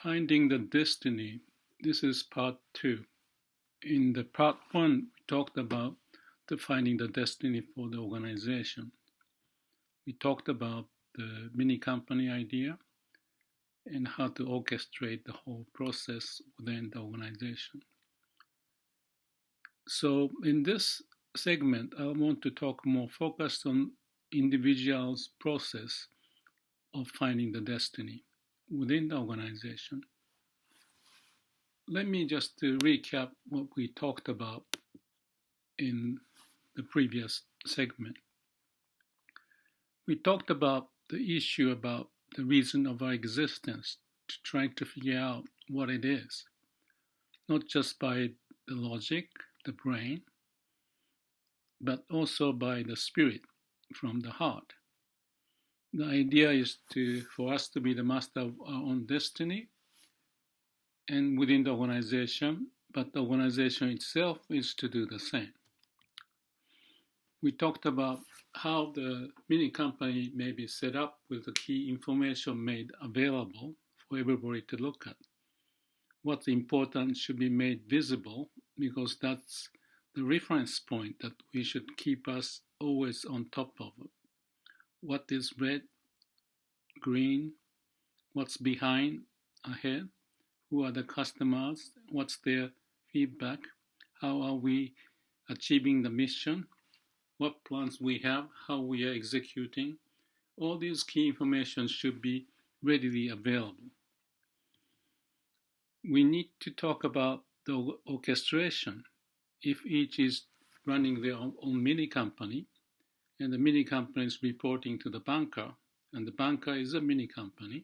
Finding the Destiny. This is part two. In the part one, we talked about the finding the destiny for the organization. We talked about the mini company idea and how to orchestrate the whole process within the organization. So in this segment, I want to talk more focused on individuals' process of finding the destiny within the organization. Let me just recap what we talked about in the previous segment. We talked about the issue about the reason of our existence, trying to figure out what it is, not just by the logic, the brain, but also by the spirit from the heart. The idea is for us to be the master of our own destiny and within the organization, but the organization itself is to do the same. We talked about how the mini company may be set up with the key information made available for everybody to look at. What's important should be made visible because that's the reference point that we should keep us always on top of. What is red, green, what's behind, ahead, who are the customers, what's their feedback, how are we achieving the mission, what plans we have, how we are executing. All these key information should be readily available. We need to talk about the orchestration. If each is running their own mini company, and the mini company is reporting to the banker, and the banker is a mini company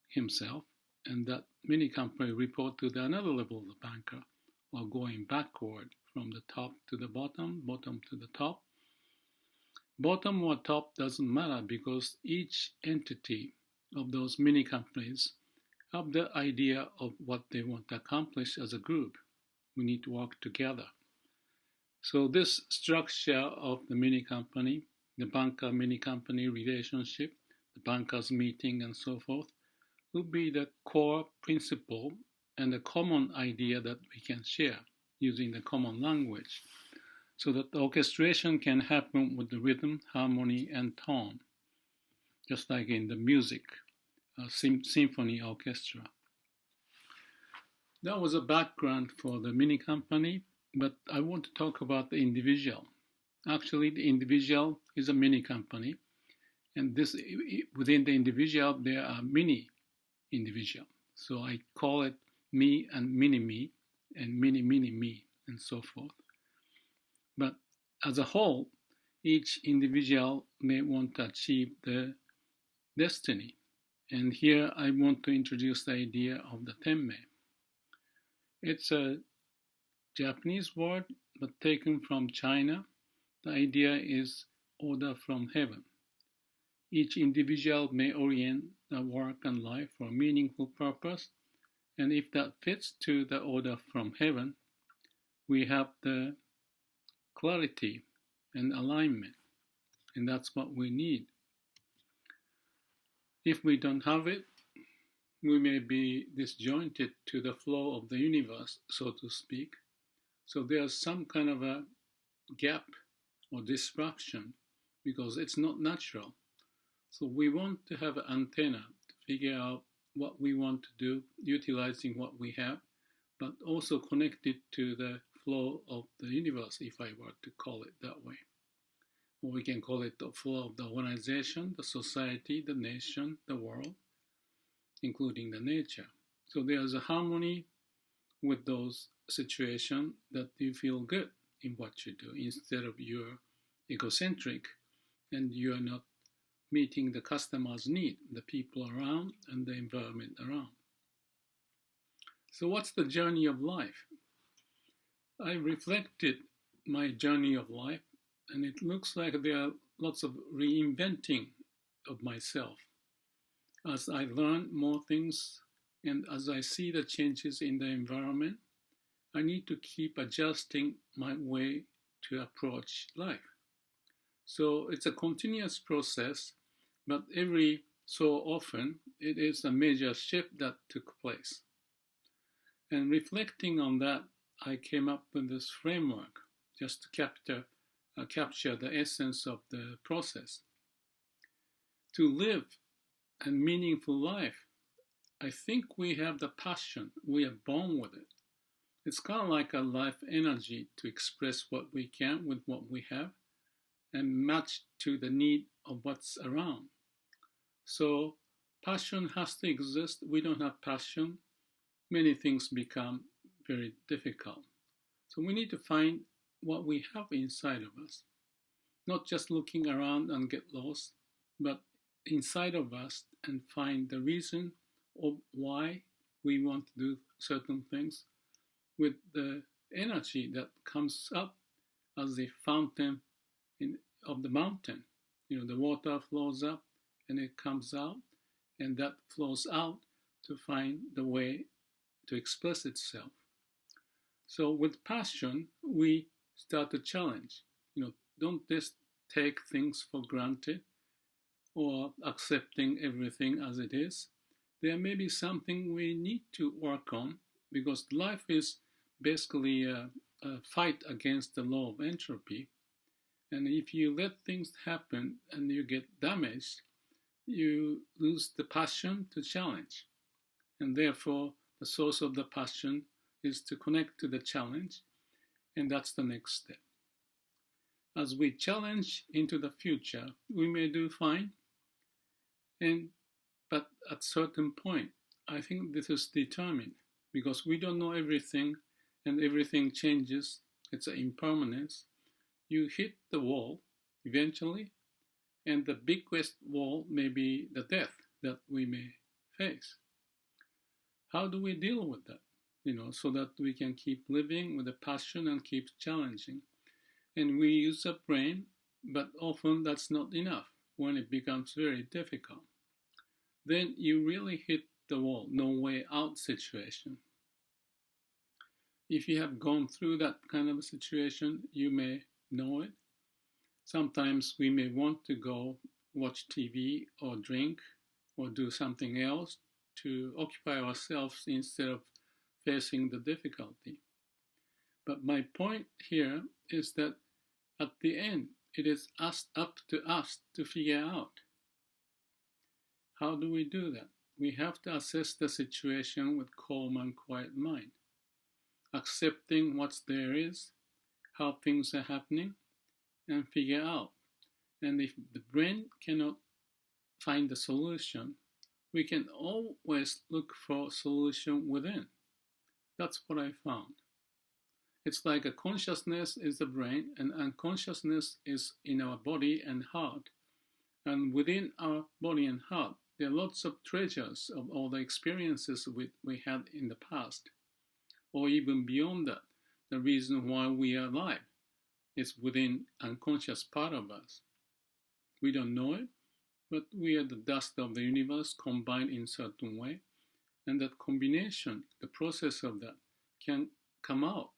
himself, and that mini company report to the another level of the banker, or going backward from the top to the bottom, bottom to the top. Bottom or top doesn't matter because each entity of those mini companies have the idea of what they want to accomplish as a group. We need to work together. So this structure of the mini company, the banker mini company relationship, the bankers meeting and so forth, will be the core principle and the common idea that we can share using the common language, so that the orchestration can happen with the rhythm, harmony, and tone, just like in the music, symphony orchestra. That was a background for the mini company, but I want to talk about the individual. Actually, the individual is a mini company, and within the individual, there are mini individual. So I call it me and mini mini me, and so forth. But as a whole, each individual may want to achieve the destiny. And here I want to introduce the idea of the tenmei. It's a Japanese word, but taken from China. The idea is order from heaven. Each individual may orient their work and life for a meaningful purpose, and if that fits to the order from heaven, we have the clarity and alignment, and that's what we need. If we don't have it, we may be disjointed to the flow of the universe, so to speak. So there's some kind of a gap or disruption because it's not natural. So we want to have an antenna to figure out what we want to do, utilizing what we have, but also connected to the flow of the universe, if I were to call it that way. Or we can call it the flow of the organization, the society, the nation, the world, including the nature. So there's a harmony with those situations that you feel good in what you do, instead of you're egocentric and you're not meeting the customer's need, the people around and the environment around. So what's the journey of life? I reflected my journey of life, and it looks like there are lots of reinventing of myself. As I learn more things and as I see the changes in the environment, I need to keep adjusting my way to approach life. So it's a continuous process, but every So often, it is a major shift that took place. And reflecting on that, I came up with this framework just to capture the essence of the process. To live a meaningful life, I think we have the passion. We are born with it. It's kind of like a life energy to express what we can with what we have and match to the need of what's around. So passion has to exist. We don't have passion, many things become very difficult. So we need to find what we have inside of us, not just looking around and get lost, but inside of us and find the reason of why we want to do certain things with the energy that comes up as the fountain of the mountain. The water flows up and it comes out, and that flows out to find the way to express itself. So with passion, we start to challenge. Don't just take things for granted or accepting everything as it is. There may be something we need to work on because life is basically a fight against the law of entropy. And if you let things happen and you get damaged, you lose the passion to challenge. And therefore, the source of the passion is to connect to the challenge, and that's the next step. As we challenge into the future, we may do fine, but at certain point, I think this is determined because we don't know everything, and everything changes. It's an impermanence. You hit the wall eventually, and the biggest wall may be the death that we may face. How do we deal with that? So that we can keep living with a passion and keep challenging. And we use the brain, but often that's not enough when it becomes very difficult. Then you really hit the wall, no way out situation. If you have gone through that kind of a situation, you may know it. Sometimes we may want to go watch TV or drink or do something else to occupy ourselves instead of facing the difficulty. But my point here is that at the end, it is up to us to figure out. How do we do that? We have to assess the situation with calm and quiet mind, accepting what there is, how things are happening, and figure out. And if the brain cannot find the solution, we can always look for a solution within. That's what I found. It's like a consciousness is the brain, and unconsciousness is in our body and heart. And within our body and heart, there are lots of treasures of all the experiences we had in the past, or even beyond that. The reason why we are alive is within unconscious part of us. We don't know it, but we are the dust of the universe combined in a certain way. And that combination, the process of that, can come out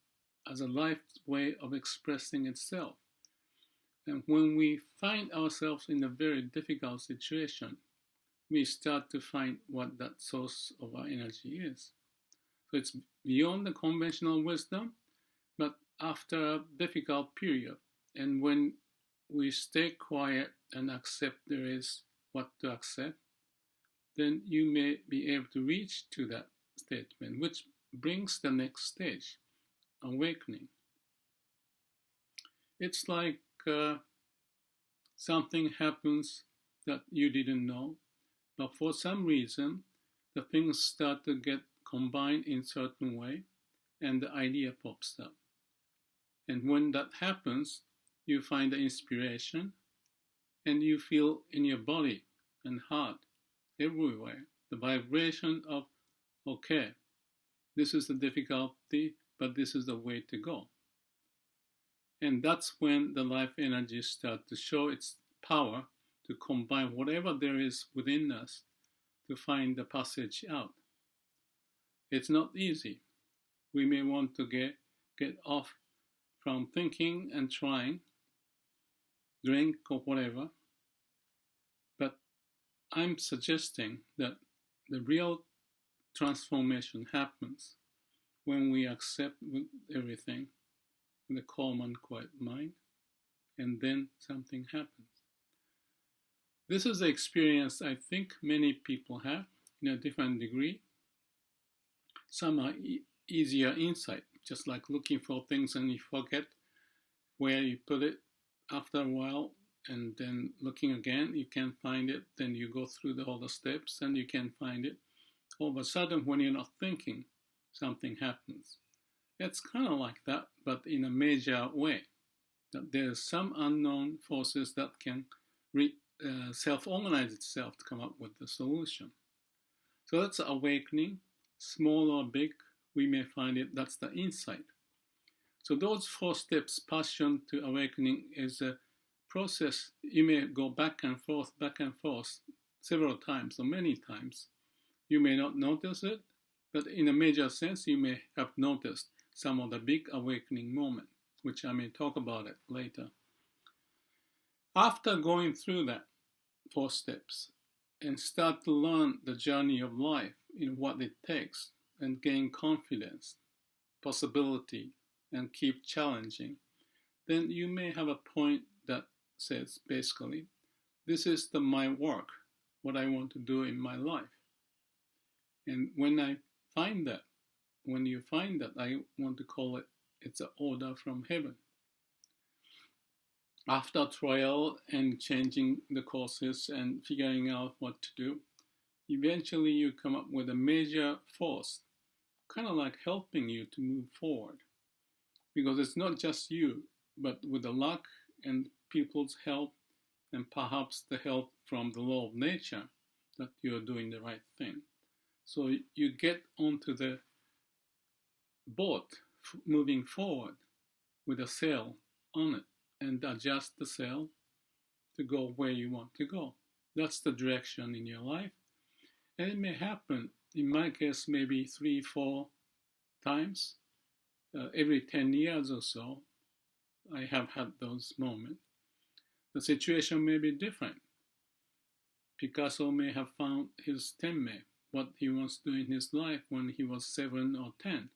as a life way of expressing itself. And when we find ourselves in a very difficult situation, we start to find what that source of our energy is. So it's beyond the conventional wisdom, but after a difficult period, and when we stay quiet and accept there is what to accept, then you may be able to reach to that statement, which brings the next stage, awakening. It's like something happens that you didn't know, but for some reason, the things start to get combined in a certain way, and the idea pops up. And when that happens, you find the inspiration, and you feel in your body and heart, everywhere, the vibration of, okay, this is the difficulty, but this is the way to go. And that's when the life energy starts to show its power to combine whatever there is within us to find the passage out. It's not easy. We may want to get off from thinking and trying, drink or whatever, but I'm suggesting that the real transformation happens when we accept everything in the calm and quiet mind, and then something happens. This is the experience I think many people have in a different degree. Some are easier insight, just like looking for things and you forget where you put it after a while, and then looking again, you can find it, then you go through all the steps and you can find it. All of a sudden, when you're not thinking, something happens. It's kind of like that, but in a major way. That there's some unknown forces that can self-organize itself to come up with the solution. So that's awakening, small or big, we may find it, that's the insight. So those 4 steps, passion to awakening, is a process. You may go back and forth several times or many times. You may not notice it, but in a major sense, you may have noticed some of the big awakening moment, which I may talk about it later. After going through that 4 steps and start to learn the journey of life in what it takes and gain confidence, possibility, and keep challenging, then you may have a point that says basically, this is my work, what I want to do in my life. And when you find that, I want to call it, it's an order from heaven. After trial and changing the courses and figuring out what to do, eventually you come up with a major force, kind of like helping you to move forward. Because it's not just you, but with the luck and people's help and perhaps the help from the law of nature, that you're doing the right thing. So you get onto the boat moving forward with a sail on it and adjust the sail to go where you want to go. That's the direction in your life. And it may happen, in my case, maybe 3-4 times. Every 10 years or so, I have had those moments. The situation may be different. Picasso may have found his tenmei, what he wants to do in his life when he was 7 or 10,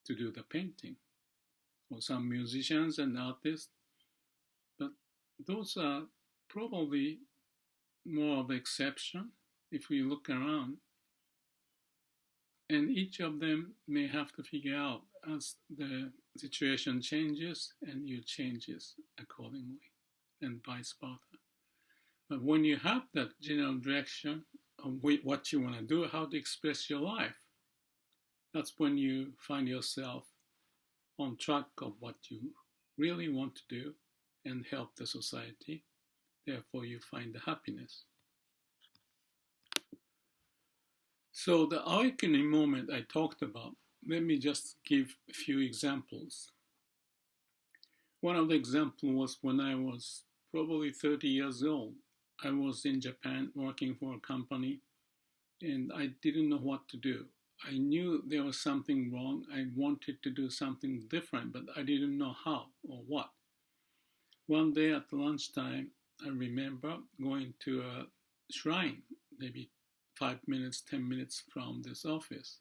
to do the painting. Or some musicians and artists. But those are probably more of an exception if we look around. And each of them may have to figure out as the situation changes and you changes accordingly, and vice versa. But when you have that general direction of what you want to do, how to express your life, that's when you find yourself on track of what you really want to do and help the society. Therefore, you find the happiness. So the awakening moment I talked about, let me just give a few examples. One of the examples was when I was probably 30 years old. I was in Japan working for a company and I didn't know what to do. I knew there was something wrong. I wanted to do something different, but I didn't know how or what. One day at lunchtime, I remember going to a shrine, maybe 5 minutes, 10 minutes from this office.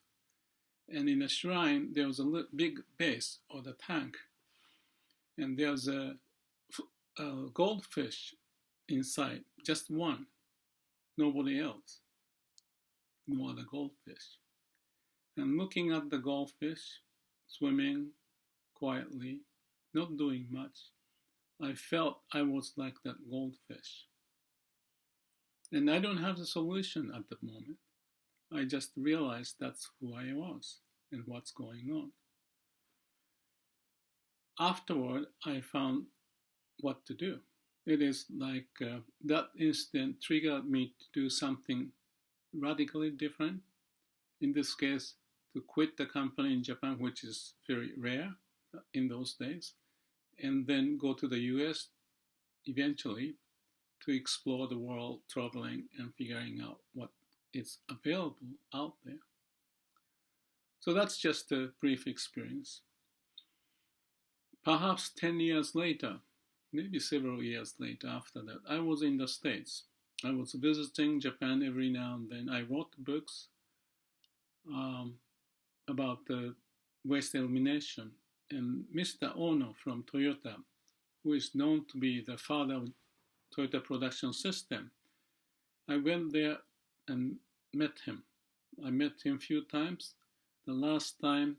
And in the shrine, there was a big base or the tank. And there's a goldfish inside, just one, nobody else, no other goldfish. And looking at the goldfish, swimming quietly, not doing much, I felt I was like that goldfish. And I don't have the solution at the moment. I just realized that's who I was and what's going on. Afterward, I found what to do. It is like that incident triggered me to do something radically different. In this case, to quit the company in Japan, which is very rare in those days, and then go to the US eventually to explore the world, traveling and figuring out what is available out there. So that's just a brief experience. Perhaps 10 years later, maybe several years later after that, I was in the States. I was visiting Japan every now and then. I wrote books um, about the waste elimination. And Mr. Ono from Toyota, who is known to be the father of Toyota production system, I went there and met him. I met him a few times. The last time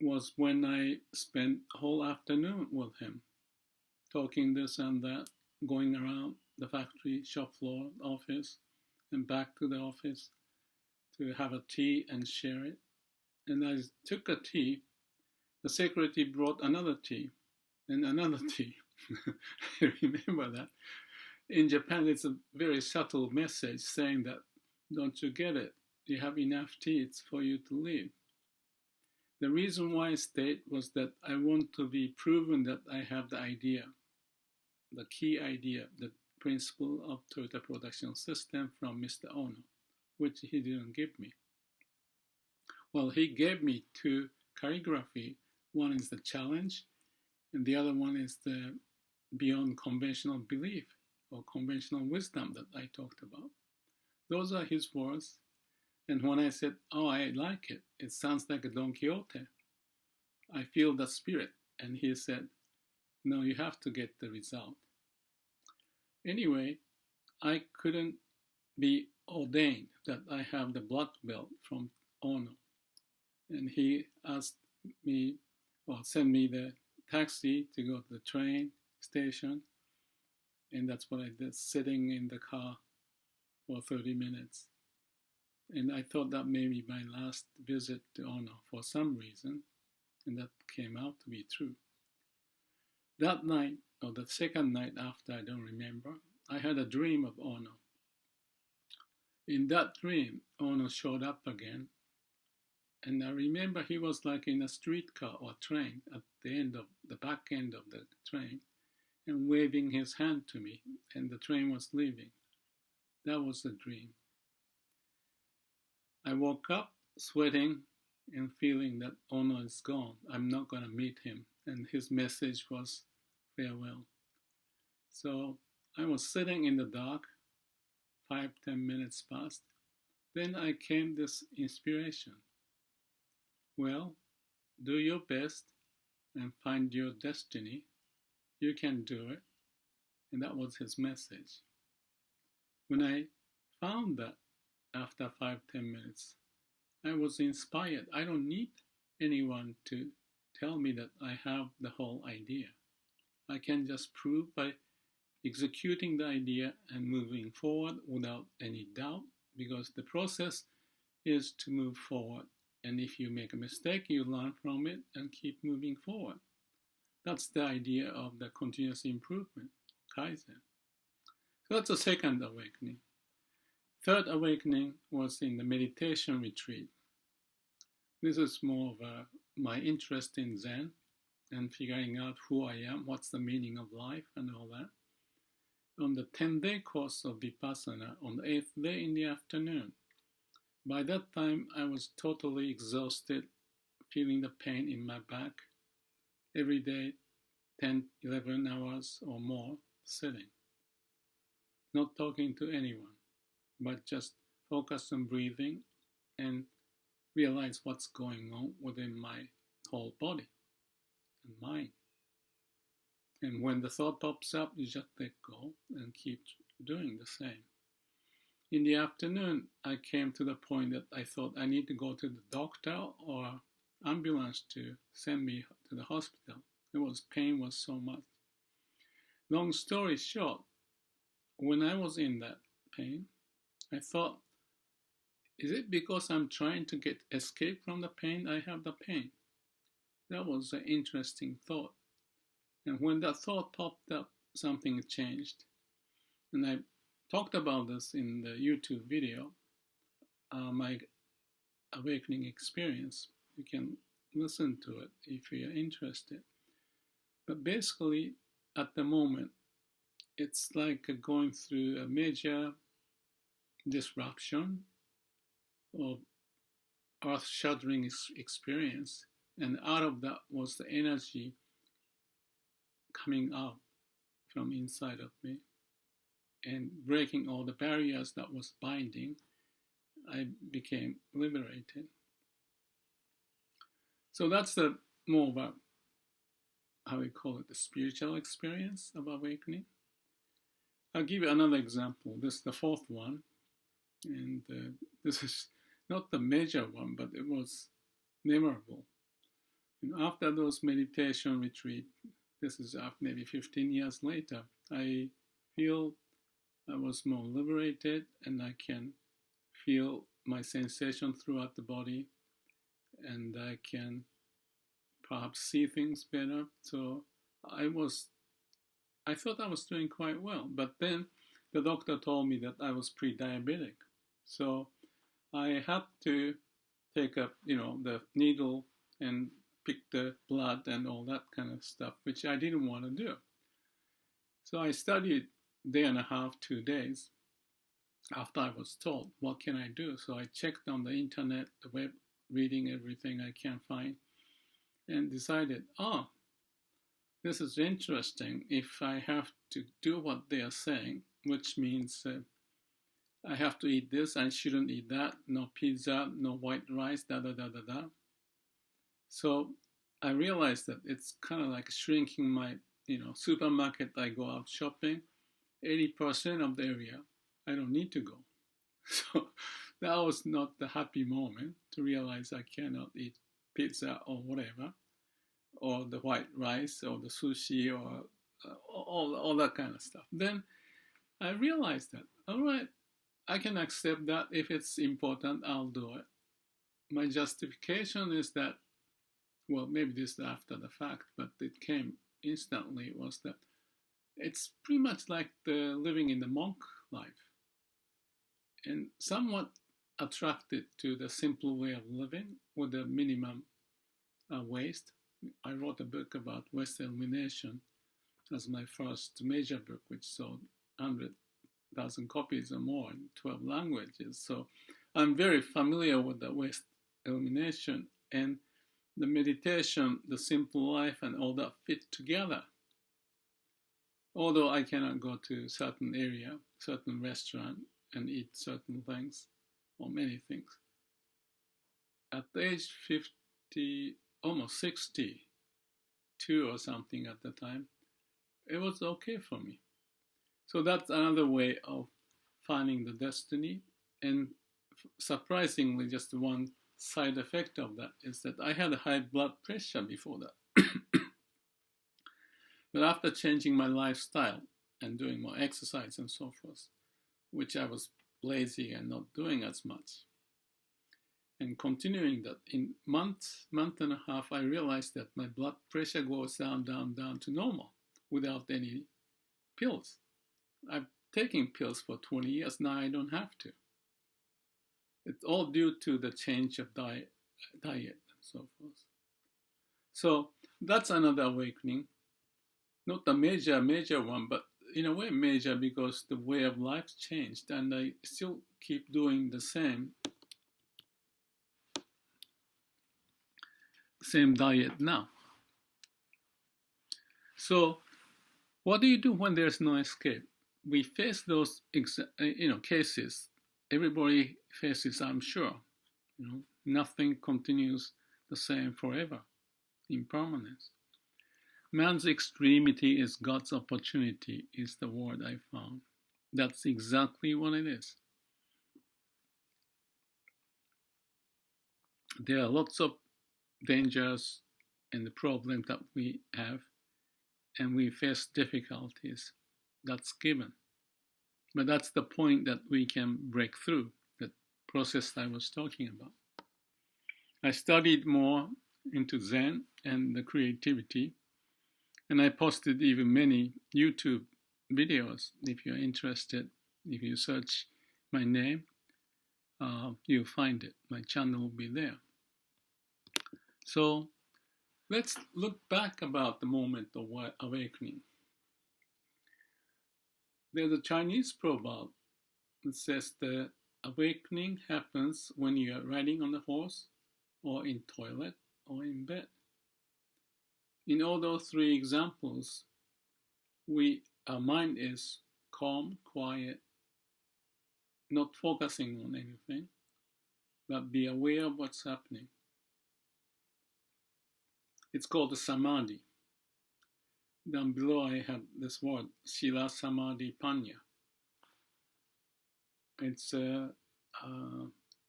was when I spent a whole afternoon with him, talking this and that, going around the factory, shop floor, office, and back to the office to have a tea and share it. And I took a tea. The secretary brought another tea and another tea. I remember that. In Japan, it's a very subtle message saying that, don't you get it? You have enough tea, it's for you to leave. The reason why I stayed was that I want to be proven that I have the idea, the key idea, the principle of Toyota production system from Mr. Ono, which he didn't give me. Well, he gave me two calligraphy. One is the challenge, and the other one is the beyond conventional belief or conventional wisdom that I talked about. Those are his words. And when I said, oh, I like it, it sounds like a Don Quixote. I feel the spirit. And he said, no, you have to get the result. Anyway, I couldn't be ordained that I have the black belt from Ono. And he asked me, or sent me the taxi to go to the train station. And that's what I did, sitting in the car for 30 minutes. And I thought that may be my last visit to Ono for some reason, and that came out to be true. That night, or the second night after, I don't remember, I had a dream of Ono. In that dream, Ono showed up again, and I remember he was like in a streetcar or train at the end of the back end of the train, and waving his hand to me, and the train was leaving. That was the dream. I woke up sweating and feeling that Ono is gone. I'm not going to meet him. And his message was farewell. So I was sitting in the dark, 5-10 minutes passed. Then I came this inspiration. Well, do your best and find your destiny. You can do it. And that was his message. When I found that, after 5-10 minutes, I was inspired. I don't need anyone to tell me that I have the whole idea. I can just prove by executing the idea and moving forward without any doubt, because the process is to move forward. And if you make a mistake, you learn from it and keep moving forward. That's the idea of the continuous improvement, Kaizen. So that's the second awakening. Third awakening was in the meditation retreat. This is more of my interest in Zen and figuring out who I am, what's the meaning of life and all that. On the 10-day course of Vipassana, on the 8th day in the afternoon, by that time I was totally exhausted, feeling the pain in my back. Every day, 10, 11 hours or more sitting, not talking to anyone, but just focus on breathing and realize what's going on within my whole body and mind. And when the thought pops up, you just let go and keep doing the same. In the afternoon, I came to the point that I thought I need to go to the doctor or ambulance to send me to the hospital. Pain was so much. Long story short, when I was in that pain, I thought, is it because I'm trying to escape from the pain I have the pain? That was an interesting thought. And when that thought popped up, something changed. And I talked about this in the YouTube video, my awakening experience. You can listen to it if you're interested. But basically, at the moment, it's like going through a major disruption or earth-shattering experience, and out of that was the energy coming out from inside of me. and breaking all the barriers that was binding, I became liberated. So that's the more of a, how we call it, the spiritual experience of awakening. I'll give you another example. This is the fourth one, and this is not the major one, but it was memorable. After those meditation retreat, this is maybe 15 years later, I feel I was more liberated, and I can feel my sensation throughout the body, and I can perhaps see things better. So I thought I was doing quite well, but then the doctor told me that I was pre-diabetic. So I had to take up, the needle and pick the blood and all that kind of stuff, which I didn't want to do. So I studied a day and a half, 2 days after I was told, what can I do? So I checked on the internet, the web, reading everything I can find, and decided, this is interesting. If I have to do what they are saying, which means I have to eat this, I shouldn't eat that, no pizza, no white rice, da da da da da. So I realized that it's kind of like shrinking my, supermarket. I go out shopping, 80% of the area I don't need to go. So that was not the happy moment to realize I cannot eat pizza or whatever, or the white rice or the sushi or all that kind of stuff. Then I realized that, all right, I can accept that. If it's important, I'll do it. My justification is that, well, maybe this is after the fact, but it came instantly, was that it's pretty much like the living in the monk life, and somewhat attracted to the simple way of living with the minimum waste. I wrote a book about waste elimination as my first major book, which sold 100,000 copies or more in 12 languages. So I'm very familiar with the waste elimination, and the meditation, the simple life, and all that fit together. Although I cannot go to certain area, certain restaurant, and eat certain things, or many things. At the age 50, almost 62 or something at the time, it was okay for me. So that's another way of finding the destiny. And surprisingly, just one side effect of that is that I had a high blood pressure before that. But after changing my lifestyle and doing more exercise and so forth, which I was lazy and not doing as much, and continuing that, in month and a half, I realized that my blood pressure goes down to normal without any pills. I've taken pills for 20 years. Now I don't have to. It's all due to the change of diet and so forth. So that's another awakening. Not the major one, but in a way major, because the way of life changed, and I still keep doing the same diet now. So what do you do when there's no escape? We face those cases. Everybody faces, I'm sure. Nothing continues the same forever. Impermanence. Man's extremity is God's opportunity, is the word I found. That's exactly what it is. There are lots of dangers and the problems that we have, and we face difficulties. That's given. But that's the point that we can break through, that process I was talking about. I studied more into Zen and the creativity, and I posted even many YouTube videos. If you're interested, if you search my name, you'll find it. My channel will be there. So let's look back about the moment of awakening. There's a Chinese proverb that says the awakening happens when you are riding on the horse, or in toilet, or in bed. In all those three examples, our mind is calm, quiet, not focusing on anything, but be aware of what's happening. It's called the samadhi. Down below I have this word, Sila Samadhi Panya. It's,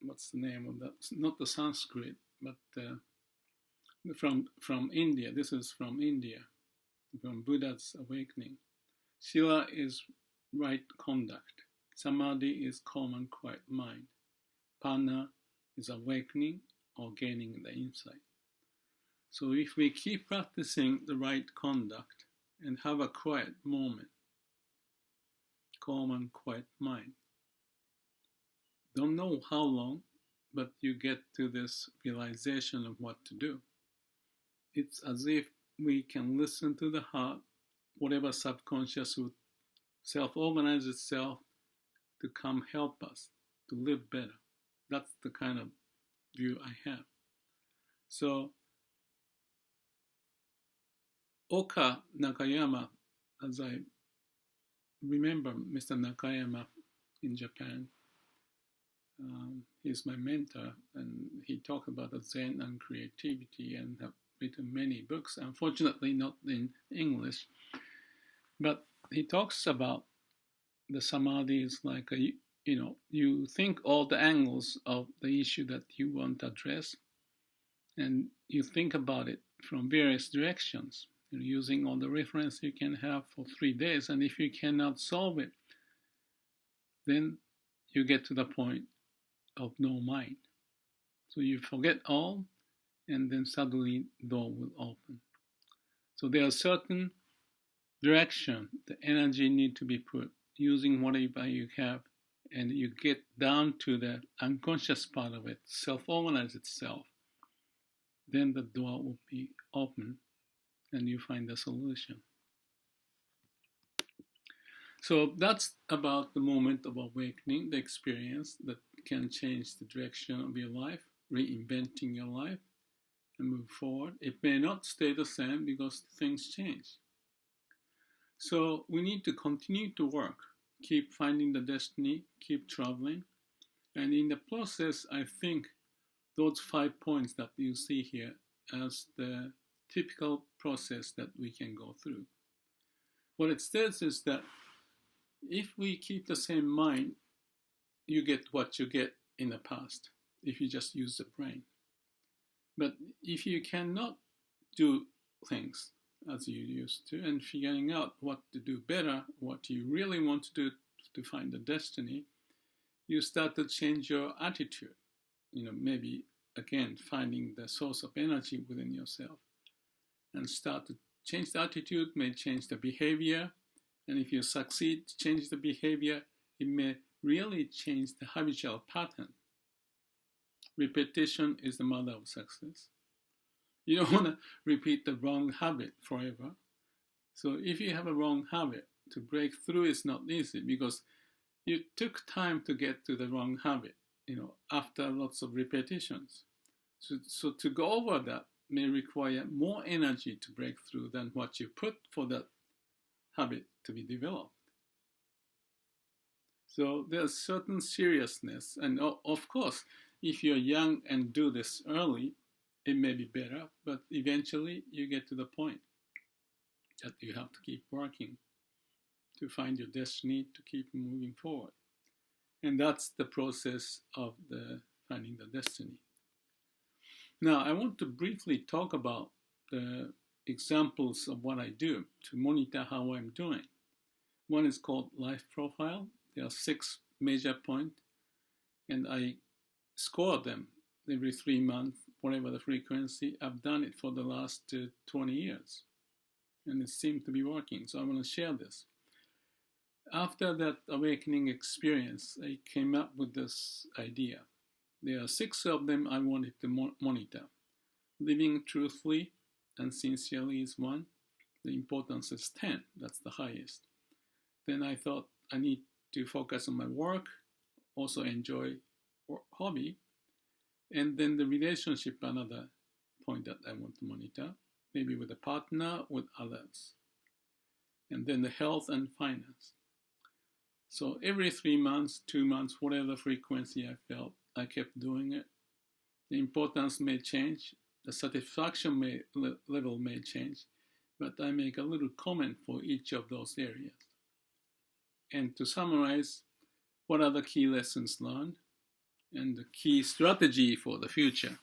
what's the name of that? It's not the Sanskrit, but from India. This is from India, from Buddha's awakening. Sila is right conduct. Samadhi is calm and quiet mind. Panna is awakening or gaining the insight. So if we keep practicing the right conduct and have a quiet moment, calm and quiet mind, don't know how long, but you get to this realization of what to do. It's as if we can listen to the heart, whatever subconscious would self-organize itself to come help us to live better. That's the kind of view I have. So Oka Nakayama, as I remember Mr. Nakayama in Japan, he's my mentor, and he talked about the Zen and creativity and have written many books, unfortunately not in English, but he talks about the samadhi is like you think all the angles of the issue that you want to address, and you think about it from various directions, using all the reference you can have for 3 days, and if you cannot solve it, then you get to the point of no mind. So you forget all, and then suddenly door will open. So there are certain direction, the energy need to be put using whatever you have, and you get down to the unconscious part of it, self-organize itself. Then the door will be open, and you find the solution. So that's about the moment of awakening, the experience that can change the direction of your life, reinventing your life, and move forward. It may not stay the same because things change. So we need to continue to work, keep finding the destiny, keep traveling. And in the process, I think those 5 points that you see here as the typical process that we can go through. What it says is that if we keep the same mind, you get what you get in the past, if you just use the brain. But if you cannot do things as you used to, and figuring out what to do better, what you really want to do to find the destiny, you start to change your attitude. Maybe again, finding the source of energy within yourself, and start to change the attitude, may change the behavior. And if you succeed to change the behavior, it may really change the habitual pattern. Repetition is the mother of success. You don't want to repeat the wrong habit forever. So if you have a wrong habit, to break through is not easy because you took time to get to the wrong habit, after lots of repetitions. So to go over that may require more energy to break through than what you put for that habit to be developed. So there's certain seriousness, and of course, if you're young and do this early, it may be better, but eventually you get to the point that you have to keep working to find your destiny, to keep moving forward. And that's the process of finding the destiny. Now, I want to briefly talk about the examples of what I do to monitor how I'm doing. One is called Life Profile. There are 6 major points, and I score them every 3 months, whatever the frequency. I've done it for the last 20 years, and it seemed to be working, so I want to share this. After that awakening experience, I came up with this idea. There are 6 of them I wanted to monitor. Living truthfully and sincerely is one. The importance is 10. That's the highest. Then I thought I need to focus on my work, also enjoy hobby, and then the relationship, another point that I want to monitor, maybe with a partner, with others. And then the health and finance. So every 3 months, 2 months, whatever frequency I felt, I kept doing it. The importance may change, the satisfaction level may change, but I make a little comment for each of those areas. And to summarize, what are the key lessons learned and the key strategy for the future?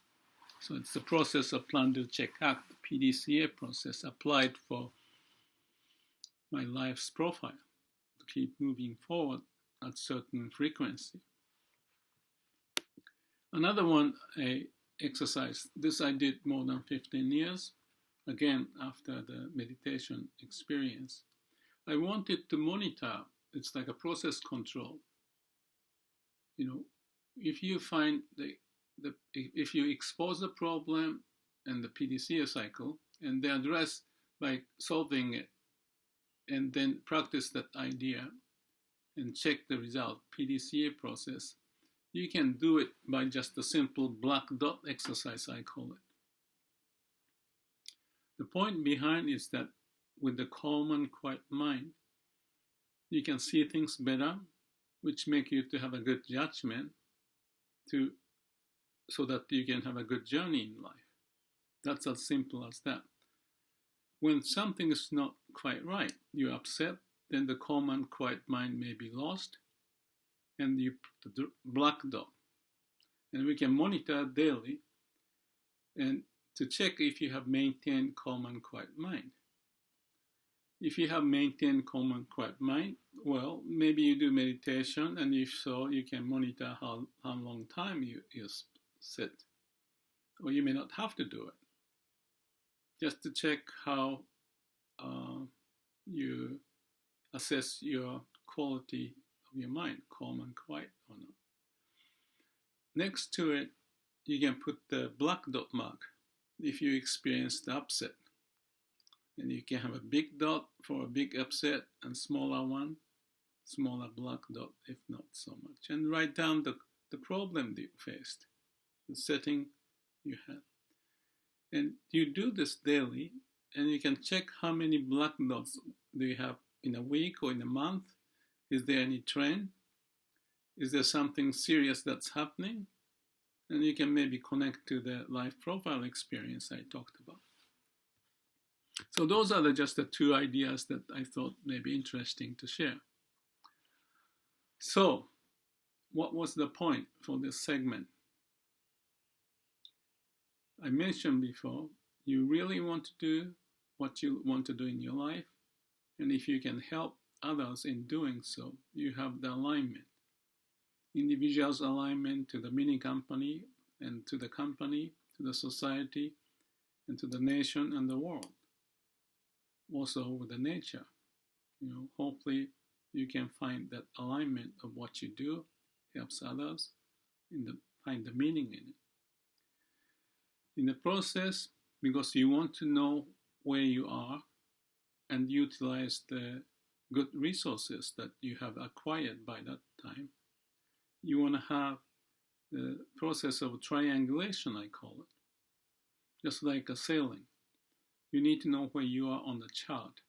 So it's the process of plan, do, check, act, PDCA process applied for my life's profile to keep moving forward at certain frequency. Another one, a exercise. This I did more than 15 years, again after the meditation experience. I wanted to monitor, it's like a process control. You know, if you find if you expose the problem and the PDCA cycle and they address by solving it and then practice that idea and check the result, PDCA process, you can do it by just a simple black dot exercise, I call it. The point behind is that with the calm and quiet mind, you can see things better, which make you to have a good judgment so that you can have a good journey in life. That's as simple as that. When something is not quite right, you're upset, then the calm and quiet mind may be lost, and you put the black dot. And we can monitor daily and to check if you have maintained calm and quiet mind. If you have maintained calm and quiet mind, well, maybe you do meditation, and if so, you can monitor how long time you sit. Or you may not have to do it. Just to check how you assess your quality of your mind, calm and quiet or not. Next to it, you can put the black dot mark if you experience the upset. And you can have a big dot for a big upset and smaller black dot if not so much. And write down the problem that you faced, the setting you had. And you do this daily, and you can check how many black dots do you have in a week or in a month. Is there any trend? Is there something serious that's happening? And you can maybe connect to the life profile experience I talked about. So those are just the two ideas that I thought may be interesting to share. So, what was the point for this segment? I mentioned before, you really want to do what you want to do in your life, and if you can help others in doing so, you have the alignment. Individuals' alignment to the mini company, and to the company, to the society, and to the nation and the world. Also with the nature. Hopefully you can find that alignment of what you do helps others find the meaning in it. In the process, because you want to know where you are and utilize the good resources that you have acquired by that time, you want to have the process of triangulation, I call it. Just like a sailing. You need to know where you are on the chart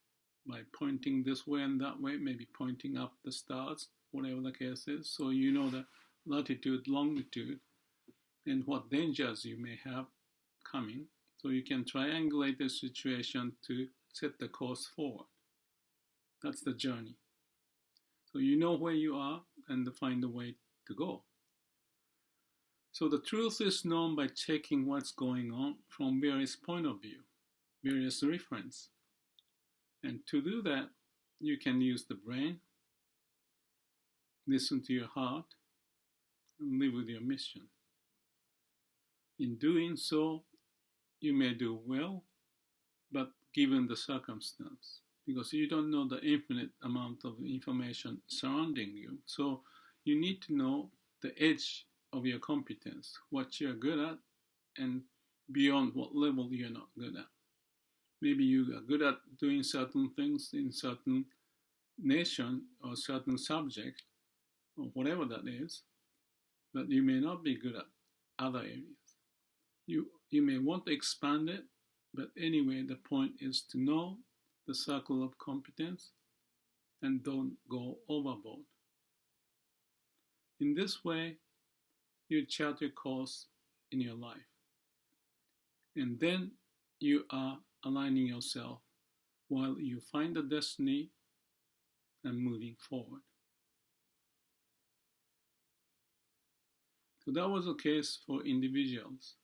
by pointing this way and that way, maybe pointing up the stars, whatever the case is, so you know the latitude, longitude, and what dangers you may have coming, so you can triangulate the situation to set the course forward. That's the journey. So you know where you are and find a way to go. So the truth is known by checking what's going on from various point of view, various reference. And to do that, you can use the brain, listen to your heart, and live with your mission. In doing so, you may do well, but given the circumstance, because you don't know the infinite amount of information surrounding you. So you need to know the edge of your competence, what you're good at, and beyond what level you're not good at. Maybe you are good at doing certain things in certain nation or certain subject, or whatever that is, but you may not be good at other areas. You may want to expand it, but anyway, the point is to know the circle of competence and don't go overboard. In this way, you chart your course in your life. And then you are aligning yourself while you find the destiny and moving forward. So that was the case for individuals.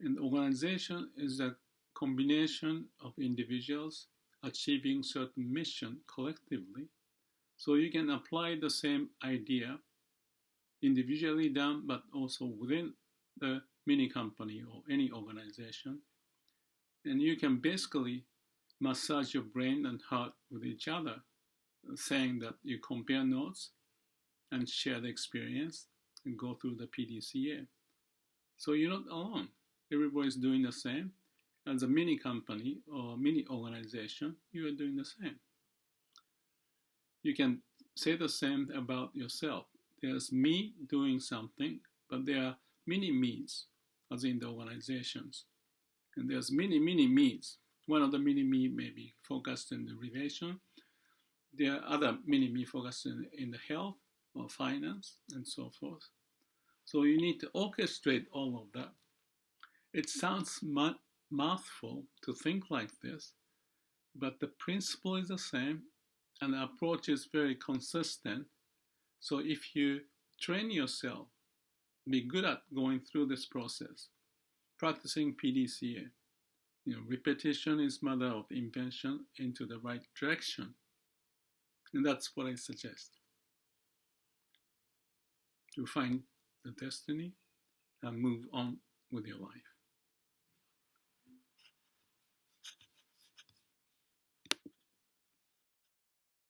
And organization is a combination of individuals achieving certain mission collectively. So you can apply the same idea individually done, but also within the mini company or any organization. And you can basically massage your brain and heart with each other, saying that you compare notes and share the experience and go through the PDCA. So you're not alone. Everybody's doing the same. As a mini company or mini organization, you are doing the same. You can say the same about yourself. There's me doing something, but there are mini me's, as in the organizations. And there's many me's. One of the mini me may be focused in the relation. There are other mini me focused in the health or finance and so forth. So you need to orchestrate all of that. It sounds mouthful to think like this, but the principle is the same and the approach is very consistent. So if you train yourself, be good at going through this process, practicing PDCA, repetition is mother of invention into the right direction. And that's what I suggest. To find the destiny and move on with your life.